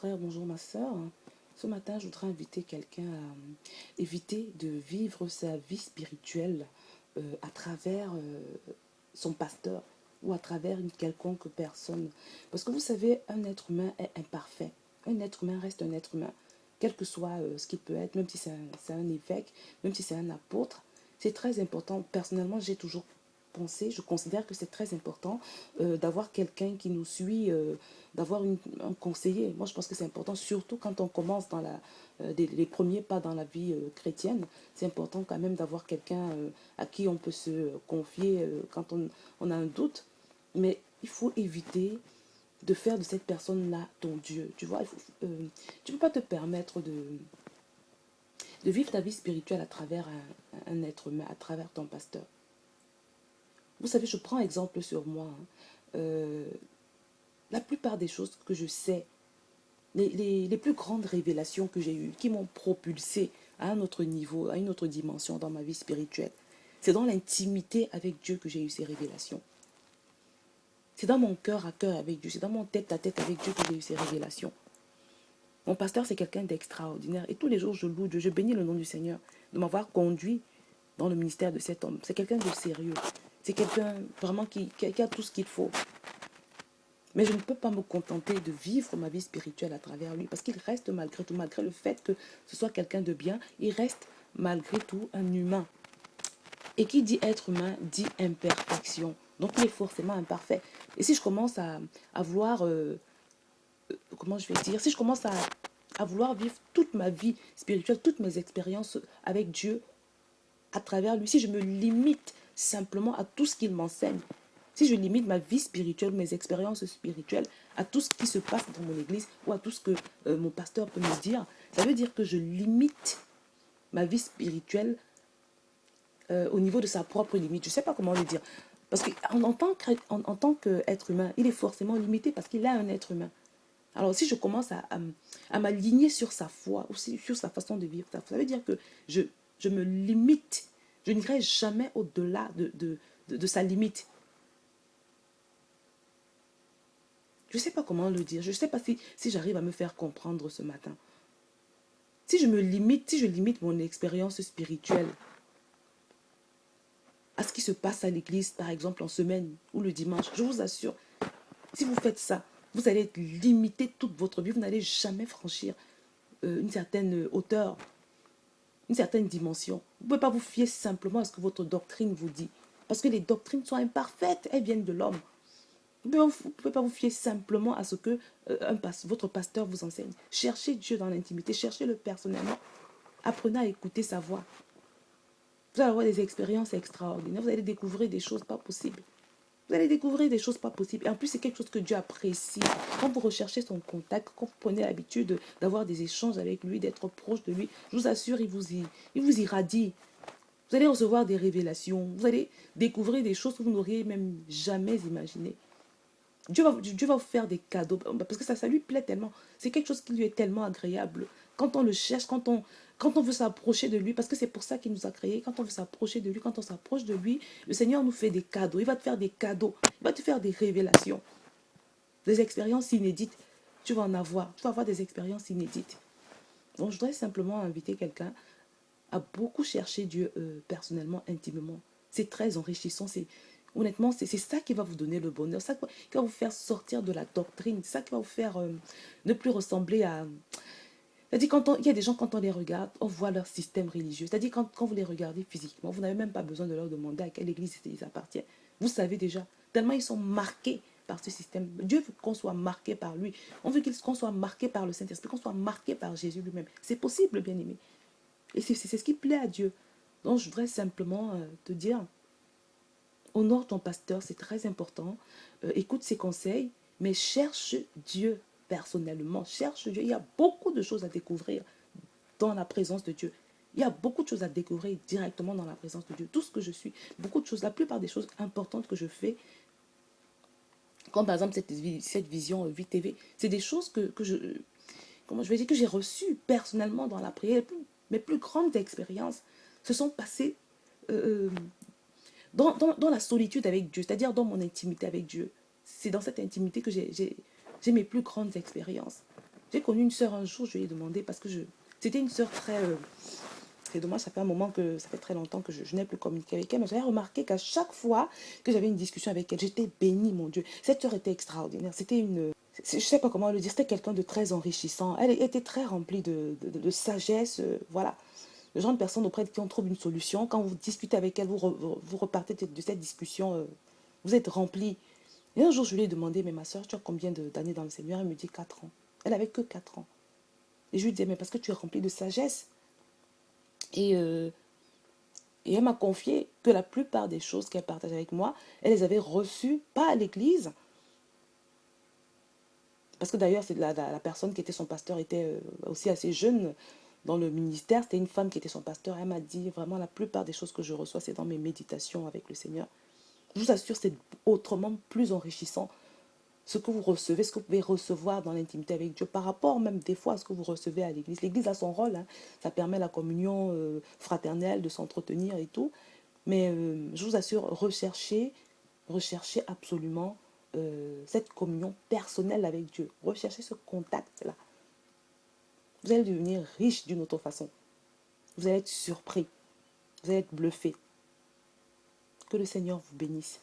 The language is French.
frère, bonjour ma soeur. Ce matin, je voudrais inviter quelqu'un à éviter de vivre sa vie spirituelle à travers son pasteur ou à travers une quelconque personne. Parce que vous savez, un être humain est imparfait. Un être humain reste un être humain, quel que soit ce qu'il peut être, même si c'est un évêque, même si c'est un apôtre. C'est très important. Personnellement, j'ai toujours pensé, je considère que c'est très important d'avoir quelqu'un qui nous suit, d'avoir un conseiller. Moi, je pense que c'est important, surtout quand on commence dans les premiers pas dans la vie chrétienne. C'est important quand même d'avoir quelqu'un à qui on peut se confier quand on a un doute. Mais il faut éviter de faire de cette personne-là ton Dieu. Tu vois, tu ne peux pas te permettre de vivre ta vie spirituelle à travers un être humain, à travers ton pasteur. Vous savez, je prends exemple sur moi. La plupart des choses que je sais, les plus grandes révélations que j'ai eues, qui m'ont propulsé à un autre niveau, à une autre dimension dans ma vie spirituelle, c'est dans l'intimité avec Dieu que j'ai eu ces révélations. C'est dans mon cœur à cœur avec Dieu, c'est dans mon tête à tête avec Dieu que j'ai eu ces révélations. Mon pasteur, c'est quelqu'un d'extraordinaire. Et tous les jours, je loue Dieu, je bénis le nom du Seigneur de m'avoir conduit dans le ministère de cet homme. C'est quelqu'un de sérieux. C'est quelqu'un vraiment qui a tout ce qu'il faut. Mais je ne peux pas me contenter de vivre ma vie spirituelle à travers lui. Parce qu'il reste malgré tout, malgré le fait que ce soit quelqu'un de bien, il reste malgré tout un humain. Et qui dit être humain dit imperfection. Donc il est forcément imparfait. Et si je commence à vouloir, comment je vais dire, si je commence à vouloir vivre toute ma vie spirituelle, toutes mes expériences avec Dieu à travers lui, si je me limite simplement à tout ce qu'il m'enseigne, si je limite ma vie spirituelle, mes expériences spirituelles à tout ce qui se passe dans mon église ou à tout ce que mon pasteur peut me dire, ça veut dire que je limite ma vie spirituelle au niveau de sa propre limite. Je ne sais pas comment le dire. Parce qu'en tant qu'être humain, il est forcément limité parce qu'il est un être humain. Alors si je commence à m'aligner sur sa foi, ou sur sa façon de vivre, ça veut dire que je me limite. Je n'irai jamais au-delà de sa limite. Je ne sais pas comment le dire. Je ne sais pas si j'arrive à me faire comprendre ce matin. Si je limite mon expérience spirituelle à ce qui se passe à l'église, par exemple en semaine ou le dimanche, je vous assure, si vous faites ça, vous allez être limité toute votre vie. Vous n'allez jamais franchir une certaine hauteur, une certaine dimension. Vous ne pouvez pas vous fier simplement à ce que votre doctrine vous dit. Parce que les doctrines sont imparfaites, elles viennent de l'homme. Vous ne pouvez pas vous fier simplement à ce que votre pasteur vous enseigne. Cherchez Dieu dans l'intimité, cherchez-le personnellement. Apprenez à écouter sa voix. Vous allez avoir des expériences extraordinaires. Vous allez découvrir des choses pas possibles. Vous allez découvrir des choses pas possibles. Et en plus, c'est quelque chose que Dieu apprécie. Quand vous recherchez son contact, quand vous prenez l'habitude d'avoir des échanges avec lui, d'être proche de lui, je vous assure, il vous irradie. Vous allez recevoir des révélations. Vous allez découvrir des choses que vous n'auriez même jamais imaginées. Dieu va vous faire des cadeaux parce que ça lui plaît tellement. C'est quelque chose qui lui est tellement agréable. Quand on le cherche, quand on veut s'approcher de lui, parce que c'est pour ça qu'il nous a créés, quand on veut s'approcher de lui, quand on s'approche de lui, le Seigneur nous fait des cadeaux. Il va te faire des cadeaux. Il va te faire des révélations, des expériences inédites. Tu vas en avoir. Tu vas avoir des expériences inédites. Donc, je voudrais simplement inviter quelqu'un à beaucoup chercher Dieu personnellement, intimement. C'est très enrichissant. Honnêtement, c'est ça qui va vous donner le bonheur. Ça qui va vous faire sortir de la doctrine. Ça qui va vous faire ne plus ressembler à... C'est-à-dire, il y a des gens, quand on les regarde, on voit leur système religieux. C'est-à-dire, quand vous les regardez physiquement, vous n'avez même pas besoin de leur demander à quelle église ils appartiennent. Vous savez déjà. Tellement ils sont marqués par ce système. Dieu veut qu'on soit marqué par lui. On veut qu'on soit marqué par le Saint-Esprit, qu'on soit marqué par Jésus lui-même. C'est possible, bien aimé. Et c'est ce qui plaît à Dieu. Donc, je voudrais simplement te dire, honore ton pasteur, c'est très important. Écoute ses conseils, mais cherche Dieu personnellement. Cherche Dieu. Il y a beaucoup de choses à découvrir dans la présence de Dieu. Il y a beaucoup de choses à découvrir directement dans la présence de Dieu. Tout ce que je suis, beaucoup de choses, la plupart des choses importantes que je fais, comme par exemple cette vision VTV, c'est des choses que comment je vais dire, que j'ai reçues personnellement dans la prière. Mes plus grandes expériences se sont passées dans la solitude avec Dieu, c'est-à-dire dans mon intimité avec Dieu. C'est dans cette intimité que j'ai mes plus grandes expériences. J'ai connu une sœur un jour, je lui ai demandé, parce que c'était une sœur très... c'est dommage, ça fait un moment que... Ça fait très longtemps que je n'ai plus communiqué avec elle, mais j'avais remarqué qu'à chaque fois que j'avais une discussion avec elle, j'étais bénie, mon Dieu. Cette sœur était extraordinaire. C'était une... Je ne sais pas comment le dire, c'était quelqu'un de très enrichissant. Elle était très remplie de sagesse, voilà. Le genre de personne auprès de qui on trouve une solution. Quand vous discutez avec elle, vous repartez de cette discussion, vous êtes rempli. Et un jour, je lui ai demandé, mais ma soeur, tu as combien d'années dans le Seigneur? Elle me dit 4 ans. Elle avait que 4 ans. Et je lui disais, mais parce que tu es rempli de sagesse. Et, euh, et elle m'a confié que la plupart des choses qu'elle partage avec moi, elle les avait reçues, pas à l'église. Parce que d'ailleurs, c'est la personne qui était son pasteur était aussi assez jeune dans le ministère. C'était une femme qui était son pasteur. Elle m'a dit, vraiment, la plupart des choses que je reçois, c'est dans mes méditations avec le Seigneur. Je vous assure, c'est autrement plus enrichissant ce que vous recevez, ce que vous pouvez recevoir dans l'intimité avec Dieu par rapport même des fois à ce que vous recevez à l'église. L'église a son rôle, hein. Ça permet la communion fraternelle, de s'entretenir et tout. Mais je vous assure, recherchez absolument cette communion personnelle avec Dieu. Recherchez ce contact-là. Vous allez devenir riche d'une autre façon. Vous allez être surpris. Vous allez être bluffé. Que le Seigneur vous bénisse.